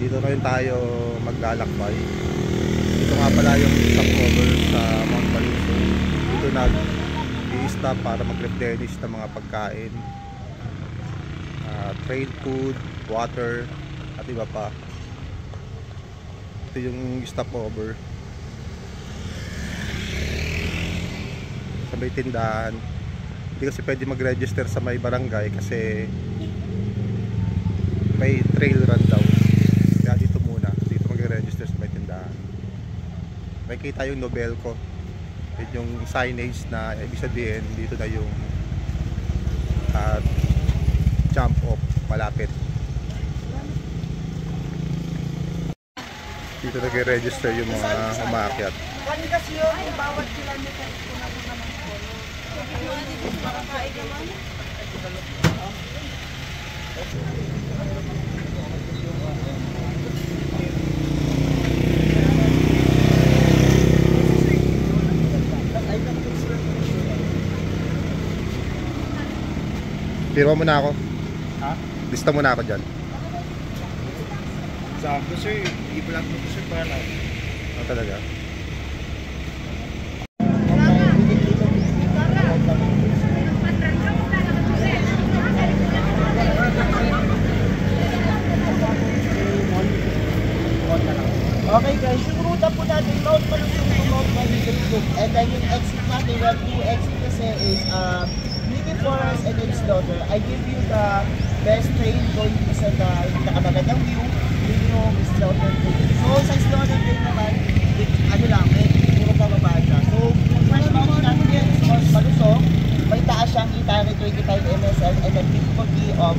Dito ngayon tayo maglalakbay. Ito nga pala yung stopover sa Mount Maluso. Dito nag-i-stop para mag-replenish ng mga pagkain, trade food, water, at iba pa. Ito yung stopover sa may tindahan. Hindi kasi pwede mag-register sa may barangay kasi may trail run daw. Kaya dito muna, dito mag-register sa may tindahan. May kita yung Nobelco. Yun yung signage na ibig sabihin dito na yung jump off malapit. Dito nag-register yung mga umakyat. Kani kasi yung bawat kilometer ko na muna ng polo. Para kain naman. Pirma muna ako. Ha? Lista muna ako dyan. Sakto sir, i-vlog mo ko sir para lang. Ano talaga? Okay guys, yung ruta po natin, Mount Maluso to Mount Maluso. And then yung exit natin, we have two exit kasi is Mini Forest and then Slaughter. I give you the best train going to sa nakamagandang view, yun yung Slaughter train. So sa Slaughter train naman, ano lang, puro pababa siya. So yung first mountain natin yan is Mount Maluso. May taas siyang 825 MSL and then difficulty of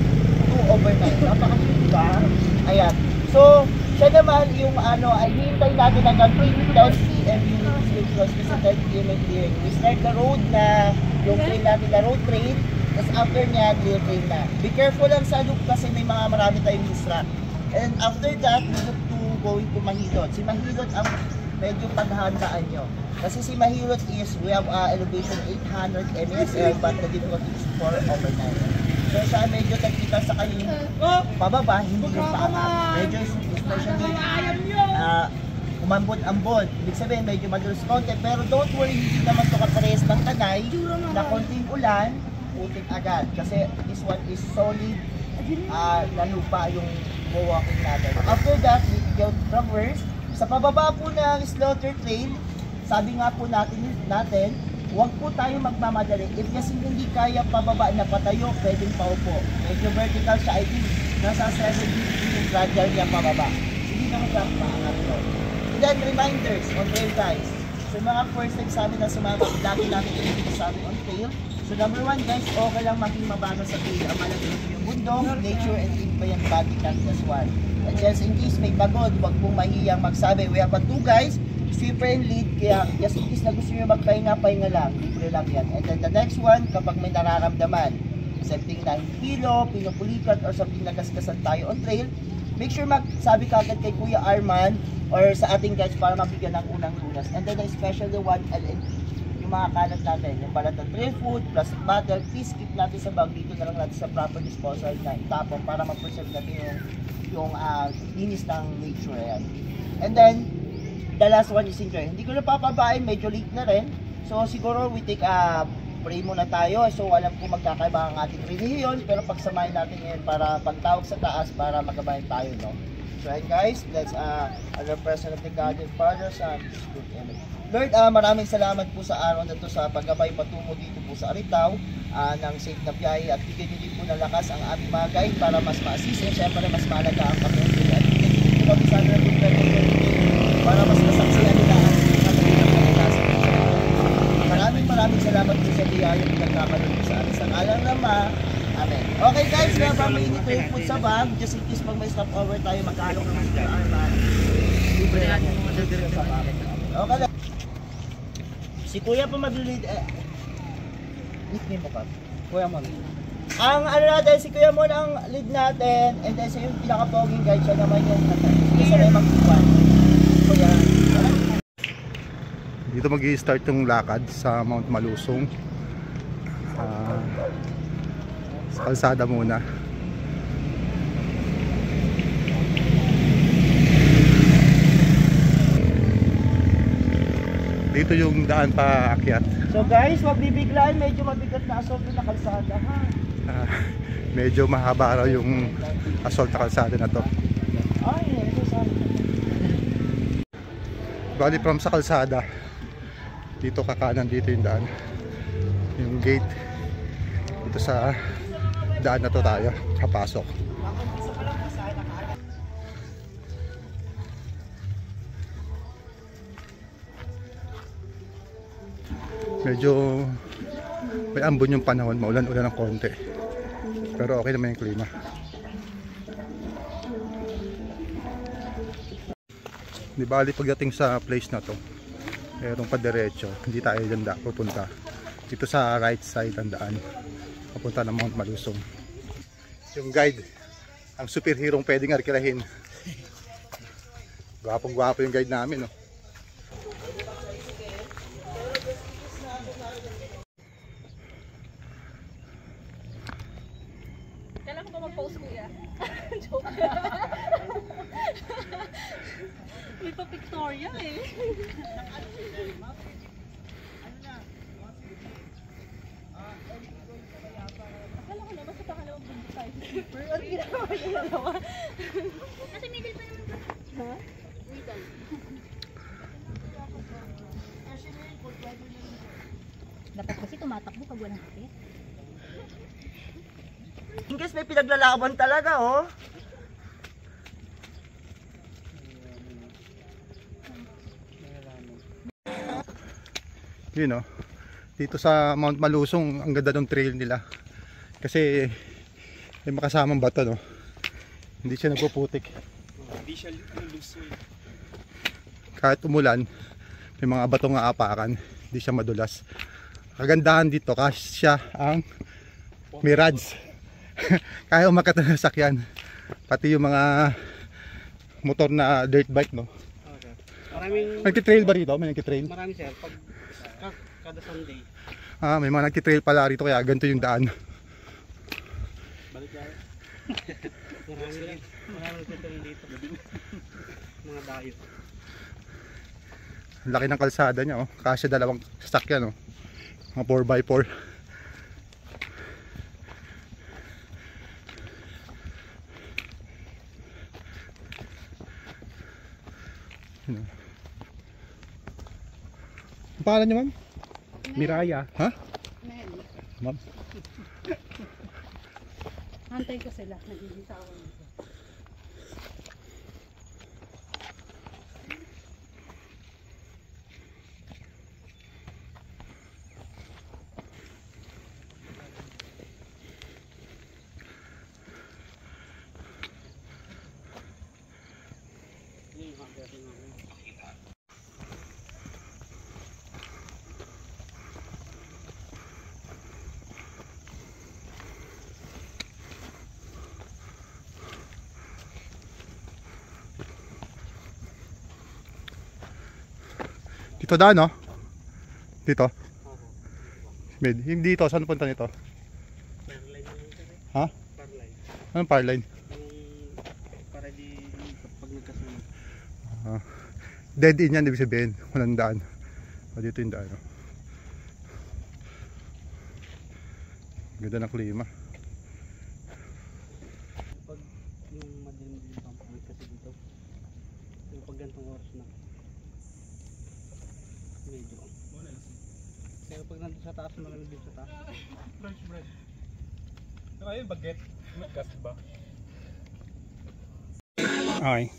2/9. Napakabilis ba? Ayan. So, siya naman yung ay hintay natin hanggang 10 PM yung sleep cross kasi 10 PM and clearing. We start the road na yung train natin, the road train, tapos after niya, clear train na. Be careful lang sa loop kasi may marami tayong distract. And after that, we look to going to Mahilot. Si Mahilot ang medyo paghandaan nyo. Kasi si Mahilot is, we have elevation 800 MSL but the difficulty is 4/9. So siya medyo tagkita sa kanyang pababa, hindi yung paangat. Medyo especially umambon-ambon. Ibig sabihin medyo madulas konti. Pero don't worry, hindi naman ito kaparehas ng Tanay na konting ulan, putik agad. Kasi this one is solid na lupa yung walking natin. After that, we go traverse. Sa pababa po ng Slaughter Trail, sabi nga po natin huwag po tayo magmamadali. If kasi hindi kaya pababa na patayo, pwedeng paupo. Medyo vertical siya, I think nasa 70 yung gradual niya pababa. Hindi naman siya paangat ko. And then reminders on trail guys. So mga first time sa amin na sumama, lagi namin ito sa amin on trail. So number 1 guys, okay lang maging mabago sa trail. Ang malagay yung bundong, nature, and iba yung body count as well. And just in case may bagod, huwag pong mahiyang magsabi. We have 2 guys, sweeper and lead, kaya just in case na gusto nyo magpahinga lang, libre lang yan. And then the next one, kapag may nararamdaman, something na hilo, pinupulikat, or something nagasgasan tayo on trail, make sure magsabi ka agad kay Kuya Arman or sa ating guys para mabigyan ng unang lunas. And then especially one LNP, yung mga kalat natin, yung balat ng trail food, plastic bottle, please keep natin sa bag, dito na lang natin sa proper disposal na itapon para ma-preserve natin yung linis ng nature. Ayan. And then, the last one is enjoy. Hindi ko na papabain, medyo late na rin. So siguro we take a pray muna tayo. So alam ko magkakaiba ang ating religion, pero pagsamahin natin yan para pagtawag sa taas para magabayan tayo, no? So and guys, that's another person of the God and Father, Son, Spirit, Amen. Lord, maraming salamat po sa araw na to sa paggabay patungo dito po sa Aritaw ng safe na biyahe at bigyan niyo din po ng lakas ang aming mga guide para mas ma-assist and syempre mas malaga ang kami. At bigyan niyo din po kami sa para mas masaksihan nila ang maraming salamat po sa biyayang pinagkakaroon sa atin sa ngalan ng Ama. Amen. Okay guys, habang mainit yung food sa bag, just in case pag may stopover tayo, magkalong naman sa Arman. Libre lang yan. Okay lang. Si Kuya pa maglilid, nickname mo ka? Kuya Mon. Ang ano natin, si Kuya Mon ang lead natin, and then siya yung pinaka-poging guide, siya naman yung isa na yung mag-iwan. Kuya, Dito mag-i-start yung lakad sa Mount Malusong. Sa kalsada muna. dito yung daan pa akyat. So guys, wag bibiglaan, medyo mabigat na assault na kalsada ha. Medyo mahaba raw yung assault na kalsada na to. Ay, ito sabi. Bali from sa kalsada, dito kakanan, dito yung daan. Yung gate. Dito sa daan na to tayo, kapasok. Medyo may ambon yung panahon, maulan-ulan ng konti. Pero okay naman yung klima. Di bali pagdating sa place na to, merong padiretso, hindi tayo dyan pupunta. Dito sa right side ang daan, papunta ng Mount Malusong. Yung guide, ang superhero pwedeng arkilahin. Gwapong-gwapo yung guide namin, no? Kailan ko mag-post, kuya? Joke. May pa pictorial eh. Akala ko naman sa pangalawang video tayo. Pero ang ginagawa niya dalawa. Kasi middle pa naman ba? Ha? Middle. Dapat kasi tumatakbo pag walang kapit. In case may pinaglalaban talaga, oh. Yun, no? Dito sa Mount Malusong, ang ganda ng trail nila. Kasi may makasamang bato, no? Hindi siya nagpuputik. Hindi siya lusoy. Kahit umulan, may mga batong aapakan, hindi siya madulas. Kagandahan dito kasi siya ang Mirage. Kaya umakyat na sakyan. Pati yung mga motor na dirt bike, no? Okay. Maraming Nagtitrail ba rito? May nagtitrail? marami sir pag kada Sunday. May mga nagtitrail pala rito kaya ganito yung daan. Balik tayo. Marami nagtitrail dito. Mga dayo. Ang laki ng kalsada niya, oh. Kasi dalawang sasakyan, oh. Mga 4x4. Ang pangalan niyo, ma'am? Miraya. Ha? Ma'am? Hantay ko sila. Nagigisa ako. Dito daan, no? Dito. Hindi dito. Saan punta nito? Parline lang sir. Ha? Parline. Anong power line? Yung para di pag nagkasunod. Dead end yan, ibig sabihin. Walang daan. Dito yung daan, no? Ganda ng klima. Pag yung madilim-dilim pang point kasi dito. Yung pag gantong oras na. Medyo. Pero pag nandun sa taas, malamig din sa taas. Fresh bread. Saka yung baget. Magkas ba? Okay.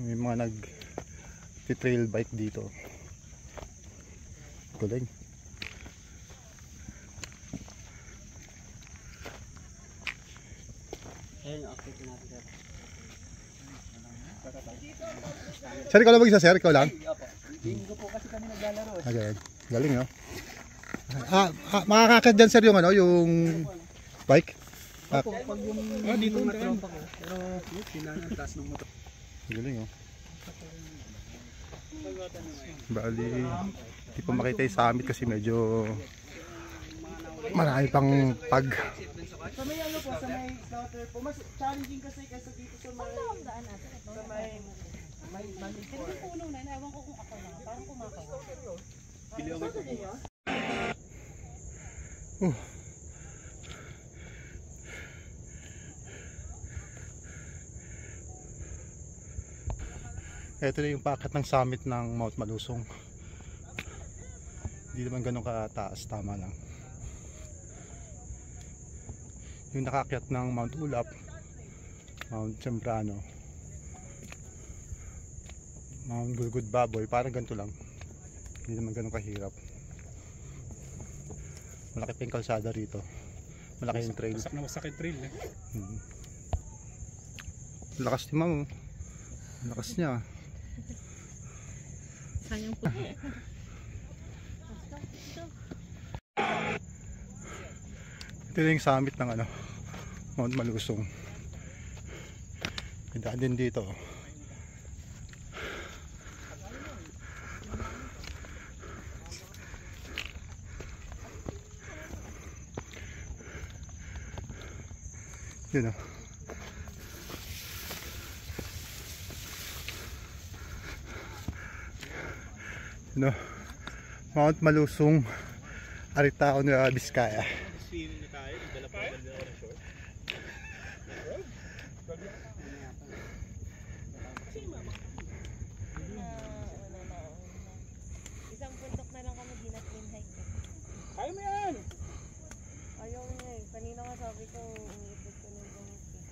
May mga trail bike dito. Galing. Ayun, update natin sir. Sir, ikaw lang mag-isa, sir? Ikaw lang? Linggo po kasi kami naglalaro eh. Okay. Galing, no? Makakakit dyan, sir, yung ano, yung bike? Opo, pag yung dito mga tropa ko. Pero yun, sinanang taas ng motor. Galing, oh. Bali, hindi pa makita yung summit kasi medyo marami pang pag. Sa may ano po, sa may slaughter po, mas challenging kasi kaysa dito sa may... Sa may maliit po. Puno na, ewan ko kung ako lang. Parang kumakawa. Ito na yung packet ng summit ng Mount Malusong. Hindi naman ganun kataas, tama lang. Yung nakakyat ng Mount Ulap, Mount Sembrano, Mount Gulgud Baboy, parang ganito lang. Hindi naman ganun kahirap. Malaki pa yung kalsada rito. Malaki yung trail. Wasak na wasak yung trail eh. Lakas ni Ma'am. Lakas niya. Sayang po. Ito na yung summit ng ano, Mount Malusong. May daan din dito. Yun o. No, Mount Malusong, Aritao, Nueva Vizcaya. Isang puntok na lang kami dinatwin hike. Kaya mo yan! Ayaw niya eh. Kanina nga sabi ko, umiipit ko ng gamit eh.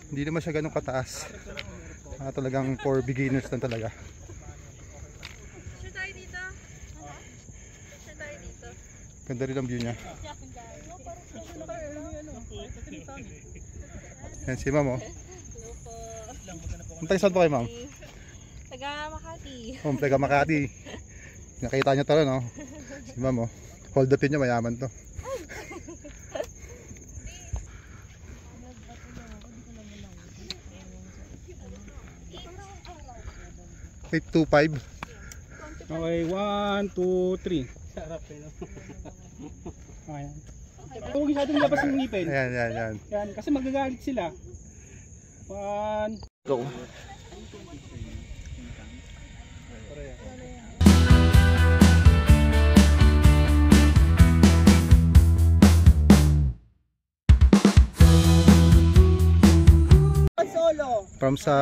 Hindi naman siya ganun kataas. Talagang for beginners lang talaga. Sure tayo dito? Sure tayo dito? Ganda rin ang view niya. Yan si Ma'am, oh. Hello po. Ang taga saan po kayo, Ma'am? Taga Makati. Taga Makati. Nakita niyo tara, no? Si Ma'am, oh. Hold upin niyo, mayaman to. 825. Okay, 1, 2, 3. Sarap eh. Ayan. Huwag masyadong labas yung ngipin. Ayan. Yan, kasi magagalit sila. 1. Go. Solo. From sa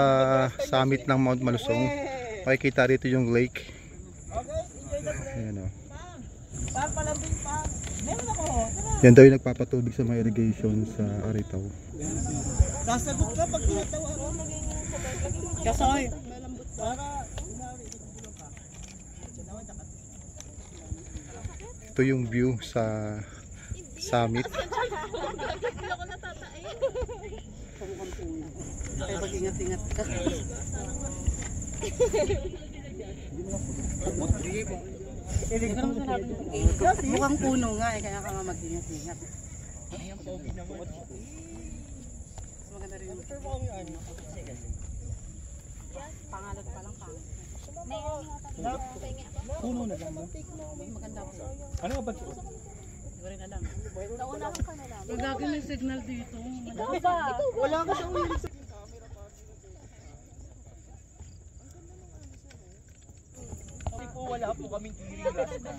summit ng Mount Malusong, makikita rito yung lake. Okay, enjoy the play. Ayan, oh. Pang palambing pang. Meron ako. Tara. Yan daw yung nagpapatubig sa mga irrigation sa Aritao. Sasagot ka pag tinatawa ako. Kasay. Para Ito yung view sa summit. Hindi ako natatain. ay mag-ingat-ingat ka. Mukhang puno nga eh, kaya ka nga mag-ingat-ingat. Maganda rin yung pangalat pa lang pang. Puno na lang. Maganda po. Ano ka ba? Hindi ko rin alam. Naunahan ka na lang. Lagi may signal dito. Ikaw ba? Wala ka sa ulit. Kasi po wala po kaming tiring last na.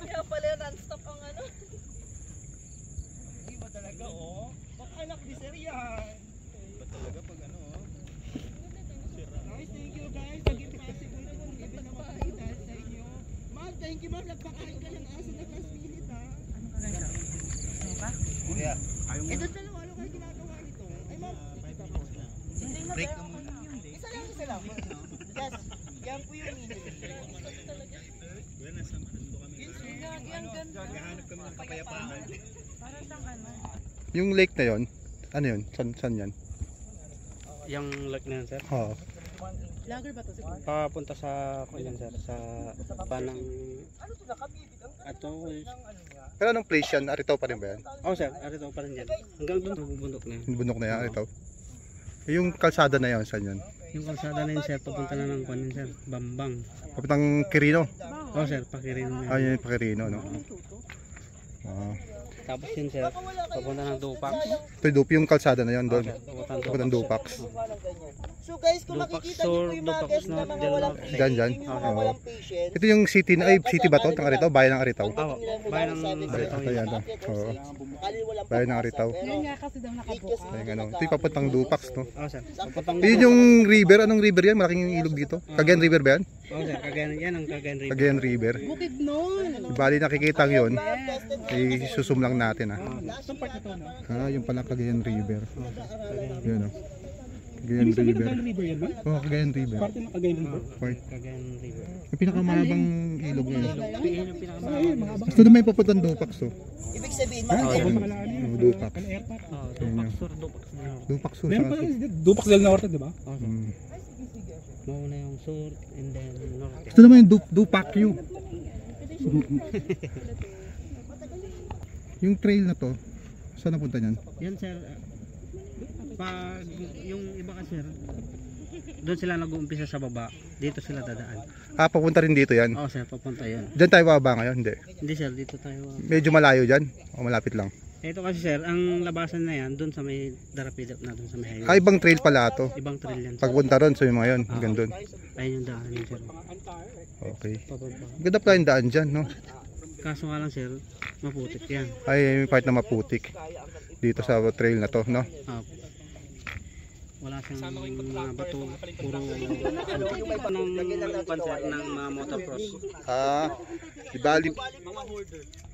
Kaya pala non-stop ang ano. Hindi ba talaga oh? Baka anak ni Sir yan. Ba talaga pag ano oh? Ito dalawa, ano kayo ginagawa nito? Ay, ma'am. Break ka muna. Isa lang. Yes, yan po yung meaning. Kuya, nasa ano kami. Gahanap kami ng kapayapaan. Yung lake na yon, ano yun? San yan? Yung lake na yan, sir? Oo. Lager ba to? Papunta sa kanyan, sir, sa panang ato. Pero anong place yan? Aritaw pa rin ba yan? Oh, sir, arito pa rin yan. Hanggang doon sa bubundok na yan. Yung bundok na yan, Aritaw? Yung kalsada na yan, saan yan? Yung kalsada na yun, sir, papunta na ng kanyan, sir, Bambang. Papuntang Quirino? Oh, sir, Pakirino na Ah, yan. yun yung Quirino, no? Ah. Tapos yun, sir, papunta ng Dupax. Ito yung kalsada na yan Oh, doon. sir, Papuntang Dupax. So guys, kung Dupax makikita niyo po yung mga Dupax guests na North, mga Del walang Norte. patience, Dyan. yung mga Oo. walang patience. Ito yung city na, ay city ba to? Ng Aritaw? Bayan ng Aritaw? Oh, bayan ng Aritaw Ito yan, yun. Oo. Bayan ng Aritaw. Yan nga kasi daw nakabuka. Ayun, ano. Ito yung papuntang Dupax, no? Oh, sir, papuntang Yun yung river. Anong river yan? Malaking ilog dito. Cagayan River ba yan? Oh, sir, Cagayan, yan ang Cagayan River. Cagayan River. Bukid nun. Bali nakikita yun. Isusum lang natin, ah. Itong part ito, no? Ah, yung pala Cagayan River. Yun, oh. Cagayan River. River yan, ba? Oh, Cagayan River. Parte ng Cagayan River. Part. Cagayan River. Yung pinakamahabang ilog na yun. Yan yung pinakamalaki. Gusto naman yung papuntang Dupax, oh. Ibig sabihin, Ah, mga yun. Oh, Dupax. Oh, Dupax Sur, Dupax na yun. Dupax, oh. Meron pa saka- rin, Dupax del Norte, di ba? Oh, sir. Mm. Mauna yung Sur and then Norte. Gusto naman yung Dupacyu. Yung trail na to, saan napunta niyan? Yan, sir. Pag yung iba kasi, sir, doon sila nag-uumpisa sa baba. Dito sila dadaan. Ah, papunta rin dito yan. Oh, sir, papunta yun. Diyan tayo bababa ngayon, hindi. Hindi, sir, dito tayo. Medyo malayo dyan, o malapit lang. Ito kasi, sir, ang labasan na yan, doon sa may Darapidap na doon sa may highway. Ah, ibang trail pala to. Ibang trail yan, sir. Pagpunta ron, so yung mga yun, hanggang doon. Ayun yung daan yun, sir. Okay. Pababa. Ganda pala yung daan dyan, no? Kaso nga lang, sir, maputik yan. Ay, may part na maputik. Dito sa trail na to, no? Ah, wala siyang mga bato, puro ng panser ng mga motocross. Ah, di bali,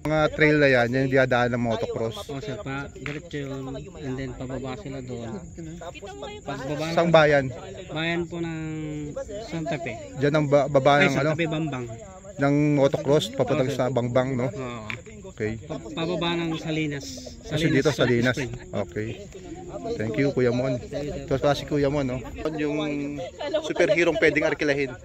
mga trail na yan, yan yung diadaan ng motocross. O sir, pa diretso yun, and then pababa sila doon. Pagbaba Isang bayan, bayan po ng Santa Fe. dyan ang baba Ay, ng, Santa ano, Fe Bambang. ng motocross, papuntang sa Bangbang, no? Oo. Okay. Pababa ng Salinas. Kasi dito sa Salinas. Spring. Okay. Thank you, Kuya Mon. Ito pa si Kuya Mon, no? Yung superhero pwedeng arkilahin.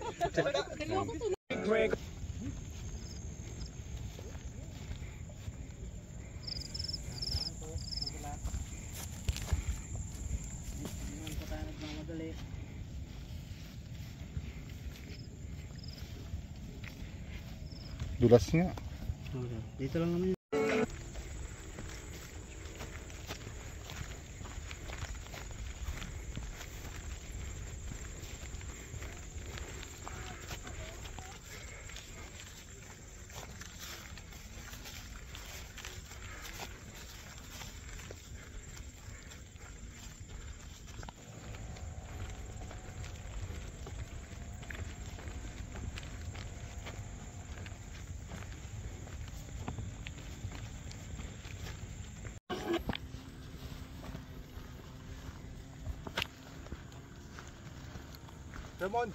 Dulas nga. Okay. Dito lang naman yun. Ramon.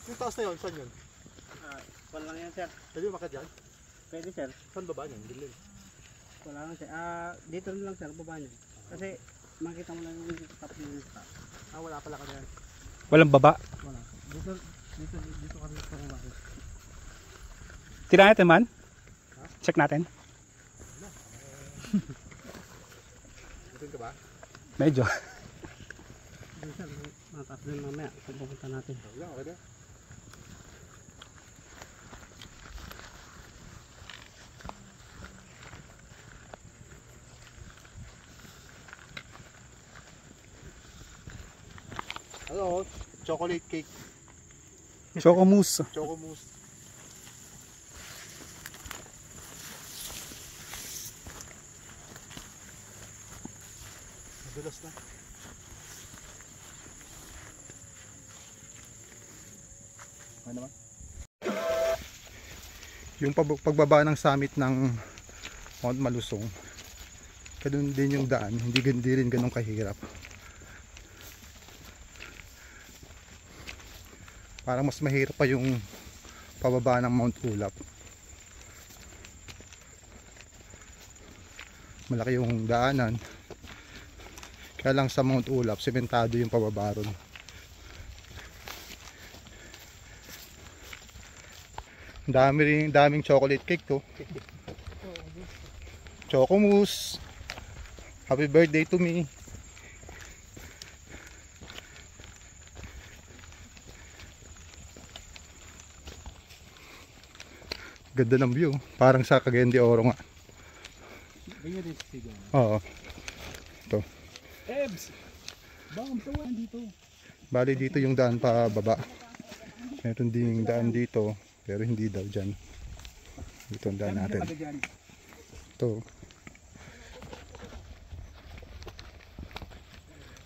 Yung taas na yun, saan yun? Wala lang yan, sir. Pwede makat yan? Pwede, sir. Saan baba niyan? Dilim. Wala lang, sir. Dito na lang, sir, baba niya. Kasi makita mo lang yung top ng stop. Ah, wala pala ka yan. Walang baba. Wala. Dito kami sa baba. Tira natin man. Check natin. Ito ka ba? Medyo. Mataas din mamaya kung pupunta natin. Wala, okay na. Ano? Chocolate cake. Choco mousse. Choco mousse. Madulas na. Ano naman? Yung pagbaba ng summit ng Mount Malusong, ganun din yung daan, hindi rin ganun kahirap. Parang mas mahirap pa yung pababa ng Mount Ulap. Malaki yung daanan. Kaya lang sa Mount Ulap, sementado yung pababa ron. Daming chocolate cake to. Choco mousse. Happy birthday to me. Ganda ng view. Parang sa Cagayan de Oro nga. Ganyan din sigaw. Oo. Ito. Ebs! Bakit tawa dito? Bali dito yung daan pa baba. Meron ding daan dito. Pero hindi daw dyan. Dito ang daan natin. Ito.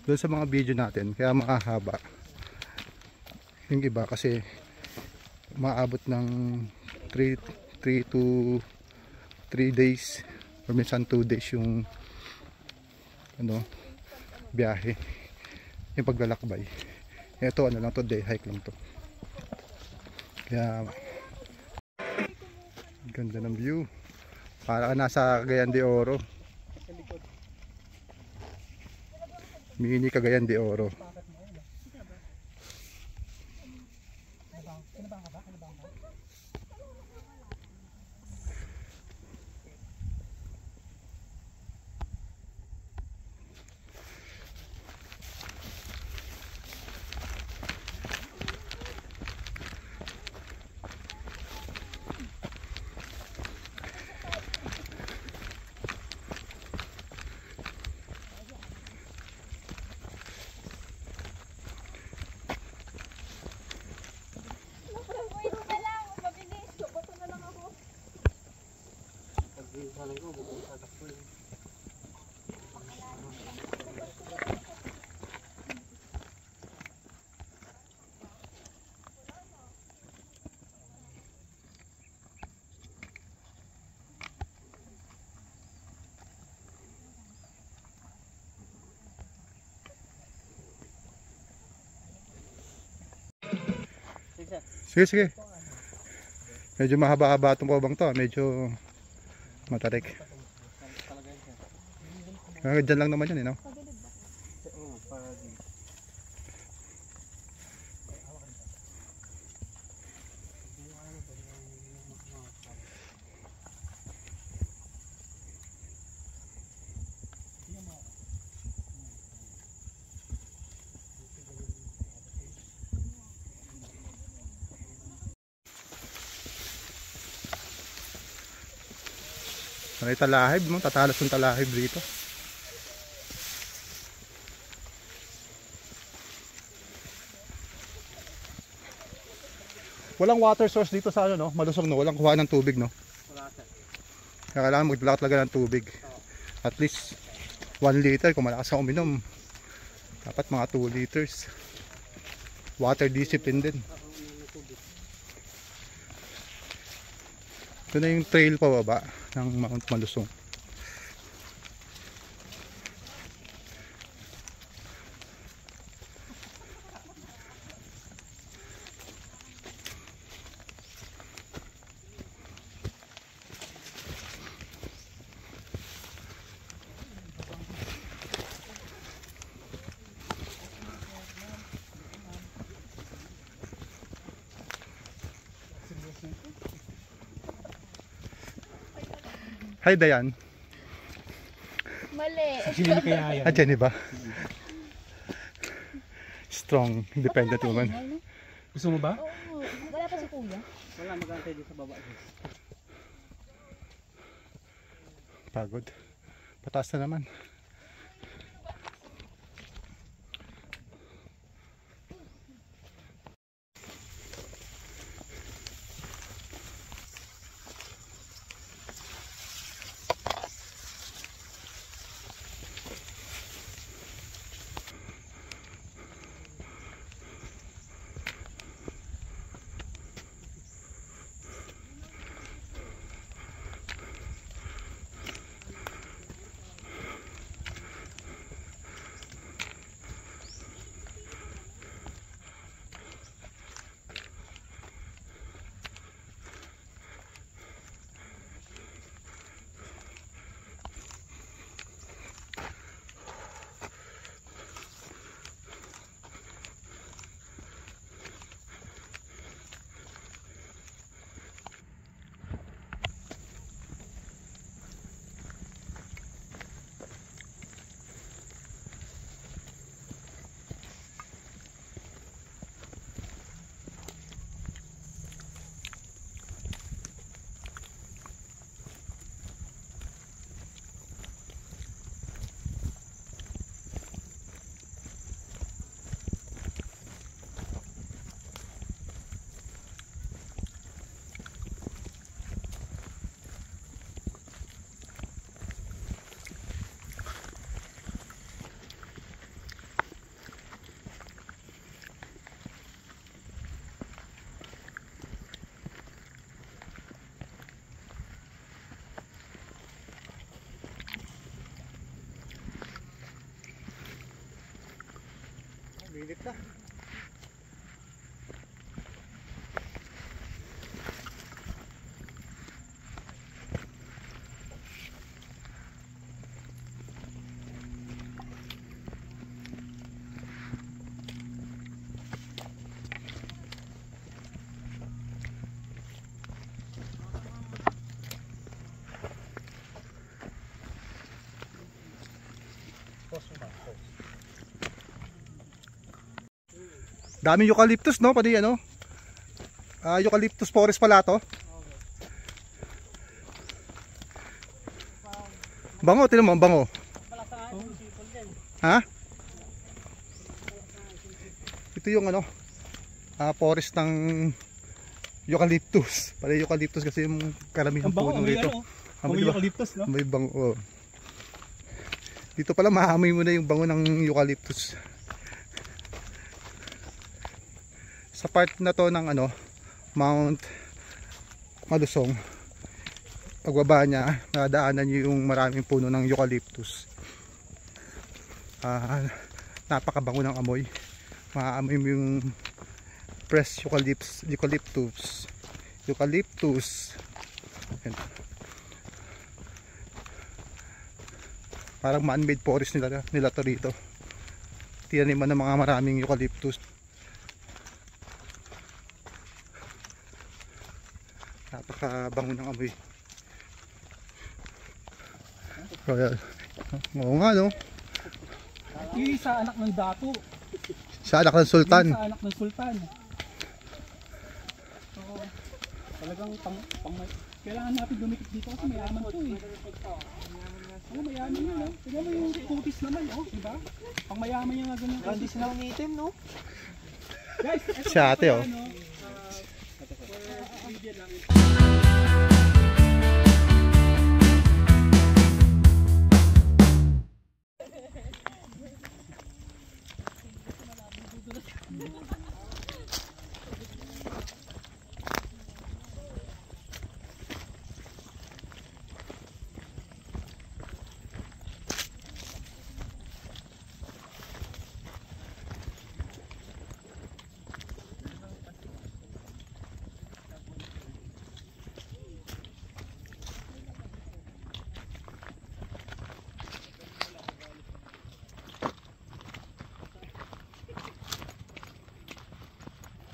Doon sa mga video natin, kaya makahaba. Yung iba kasi maabot ng 3 to 3 days or minsan 2 days yung ano, biyahe, yung paglalakbay. Ito ano lang to, day hike lang to. Kaya ganda ng view, para ka nasa Cagayan de Oro, mini Cagayan de Oro. Sige, sige. Medyo mahaba-haba itong pabang to. Medyo matarik. Dyan lang naman yan, no? May talahib, no? Tatalas yung talahib dito. Walang water source dito sa ano, no? Malusog, no? Walang kuha ng tubig, no? Wala sir. Kaya kailangan magdala talaga ng tubig. At least 1 liter kung malakas ka uminom. Dapat mga 2 liters. Water discipline din. Ito na yung trail pababa ng Mount Malusong. Hi, Dayan. Mali. Hindi kaya yan. Ah, Jenny ba? Strong, independent woman. Gusto mo ba? Oo. Wala pa si kuya. Wala, mag-antay din sa baba. Pagod. Pataas na naman. Bilit na. Daming eucalyptus, no? Pati ano? Eucalyptus forest pala to. Bango, tinan mo, ang bango. Ha? Ito yung ano? Forest ng eucalyptus. Pala eucalyptus kasi yung karamihan Ang bango, puno may rito. ano, may eucalyptus, no? May bango. Oh. Dito pala maamoy mo na yung bango ng eucalyptus. Sa part na to ng ano, Mount Malusong, pagbaba niya, nadaanan niyo yung maraming puno ng eucalyptus. Napakabango ng amoy. Maaamoy mo yung fresh eucalyptus. Ayan. Parang man-made forest nila to rito. Tinanim ng mga maraming eucalyptus. Napakabango ng amoy. Kaya, oo nga, no? Yung isa anak ng dato. Sa anak ng sultan. Yung isa anak ng sultan. So, talagang kailangan natin dumikit dito kasi mayaman to eh. Oo, mayaman yun, no? Tignan mo yung kutis naman, oh, diba? Pang mayaman yung nga ganyan. Hindi sila unitim, no? Guys, ito Si ate, oh.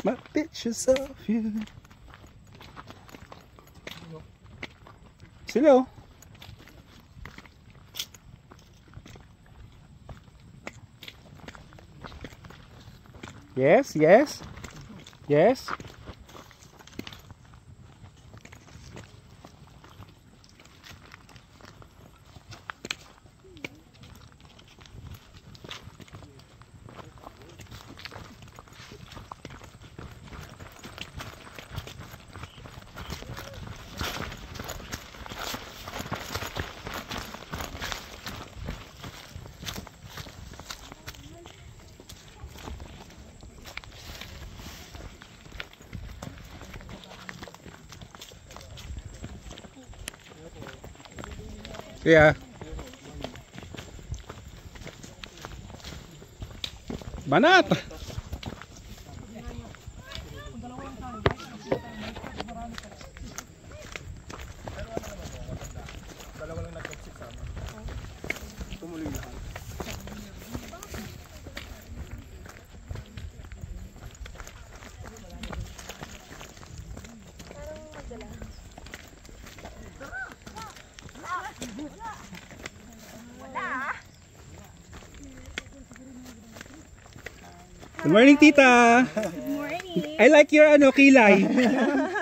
My pictures of you. Sila, oh. Yes, yes. Yes. Yeah. Banat. Good morning, tita. Good morning. I like your kilay.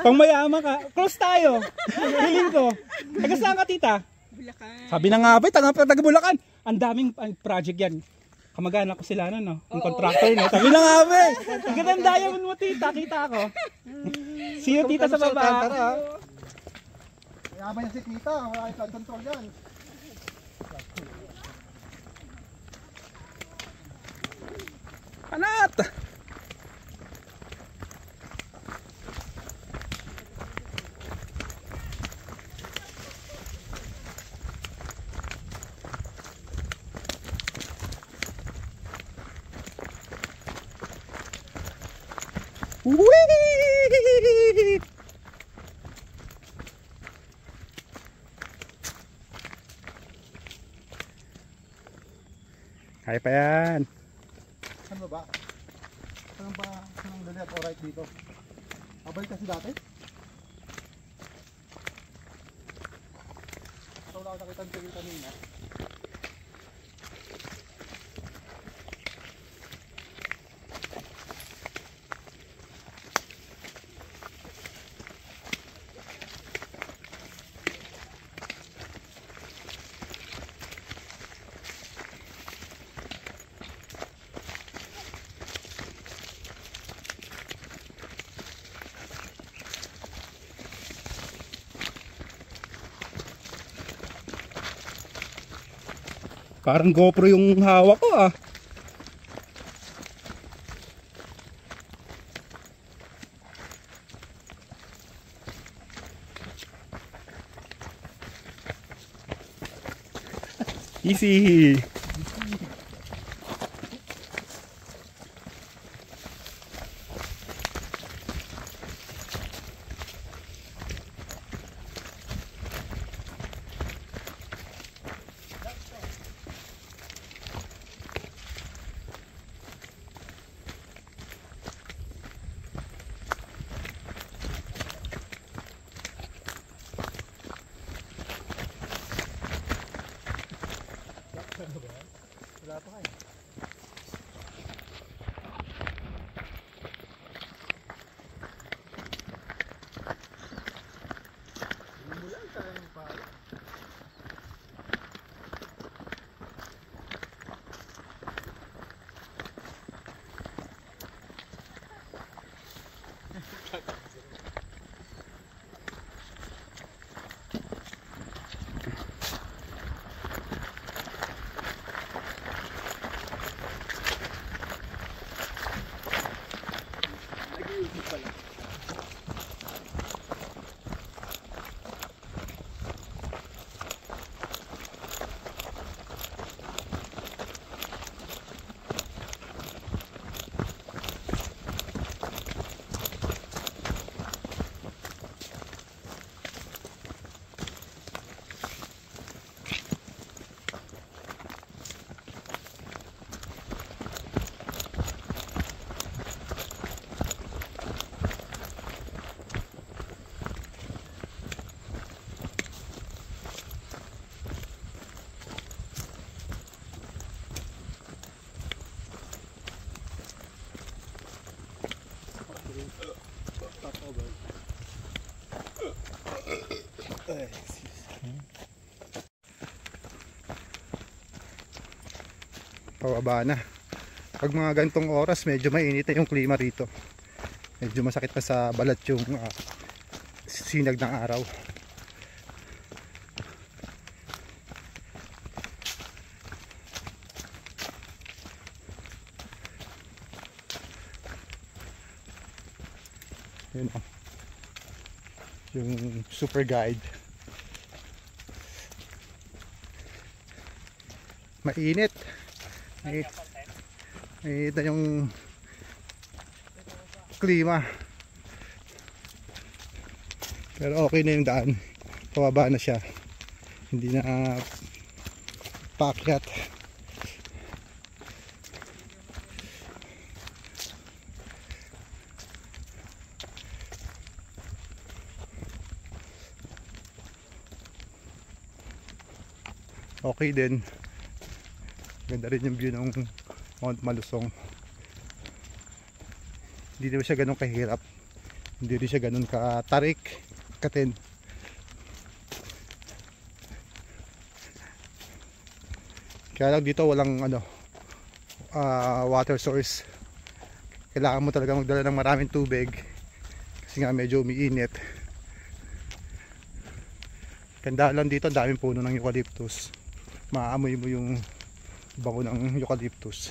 Pang mayaman ka. Close tayo. Hiling ko. Taga saan ka, tita? Bulacan. Sabi na nga ba, taga Bulacan. Ang daming project yan. Kamag-anak ko sila no? Yung contractor, no? Sabi na nga ba, ang ganda ng diamond mo, tita. Kita ako. See you, tita, sa baba. Yaman yan si tita, wala kang flood control yan. Panat! Whee! Kaya pa yan. Saan ba ba? Saan ba? Saan ang dali at alright dito? Abalik kasi dati? Ito wala ako nakita ng tigil kanina. Parang GoPro yung hawak ko ah. Easy. pababa na. Pag mga gantong oras medyo mainit na yung klima rito, medyo masakit na sa balat yung sinag ng araw. Yun o, yung super guide. Mainit. Mainit na yung klima. Pero okay na yung daan. Pababa na siya. Hindi na paakyat. Okay din. Ganda rin yung view ng Mount Malusong. Hindi naman siya ganun kahirap. Hindi rin siya ganun katarik, katin. Kaya lang dito walang water source. Kailangan mo talaga magdala ng maraming tubig kasi nga medyo umiinit. Ganda lang dito, daming puno ng eucalyptus. Maamoy mo yung bango ng eucalyptus.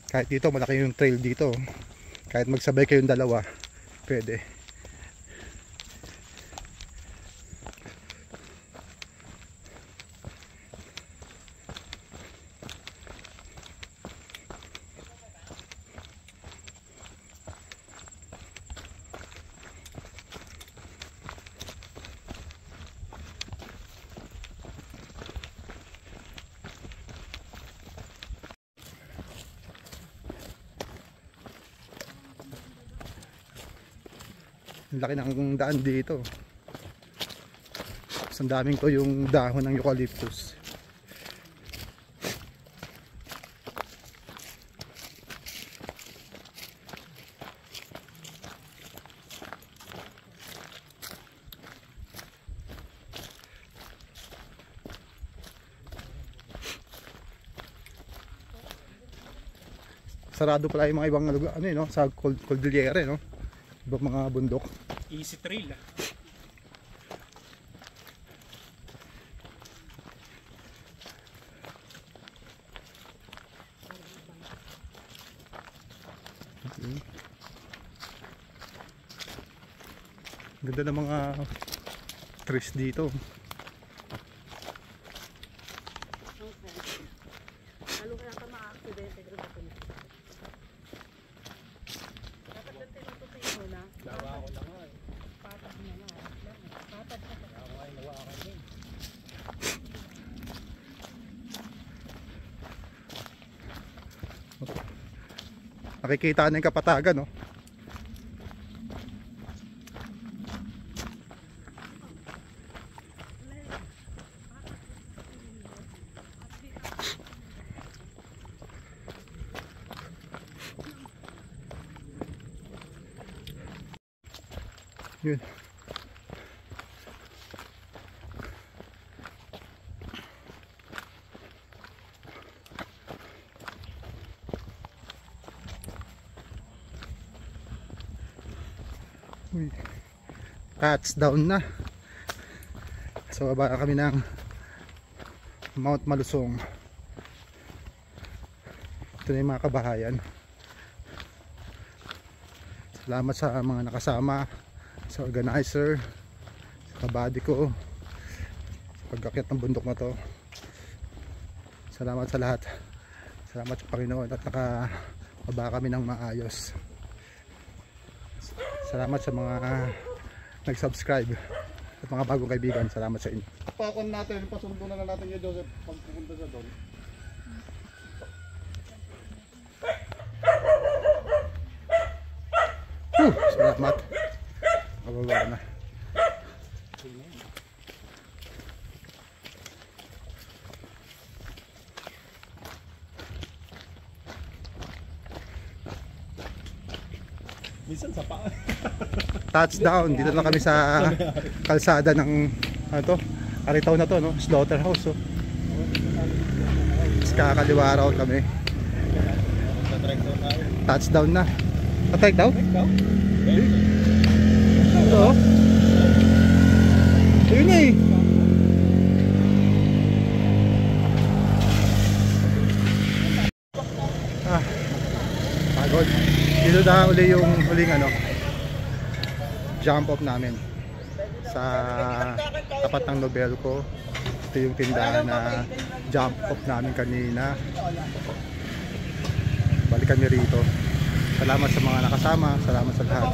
Kahit dito malaki yung trail dito, kahit magsabay kayong dalawa pwede. Ang laki ng daan dito. Ang daming to yung dahon ng eucalyptus. Sarado pala yung mga ibang lugar, sa Cordillera, ibang mga bundok. Easy trail ah. Ganda ng mga trees dito. Lalo kaya ka ma-accidente pero dito na. Dapat lang tinutusin mo na. Dawa ko lang nga eh. Patag na na. Patag ka. Dawa ay nawakan din. Nakikita na yung kapatagan, no? Yun. Uy. Touchdown na. So baba kami ng Mount Malusong. Ito na yung mga kabahayan. Salamat sa mga nakasama, sa organizer, sa kabady ko, pag-akyat ng bundok na to. Salamat sa lahat. Salamat sa Panginoon at nakababa kami ng maayos. Salamat sa mga nag-subscribe at mga bagong kaibigan. Salamat sa inyo. Pakon natin, pasundo na natin kay Joseph pag pupunta sa doon. Salamat. Kababa na. Minsan sa paa. Touchdown. Dito na kami sa kalsada ng Aritaw na to, no? Slaughterhouse, oh. Tapos kakaliwa raw kami. Touchdown na. Patay daw? Ito. Ayun na eh. Ah, pagod. Dito na uli yung huling ano, jump off namin sa tapat ng Nobelco. Ito yung tindahan na jump off namin kanina. Balik kami rito. Salamat sa mga nakasama, salamat sa lahat.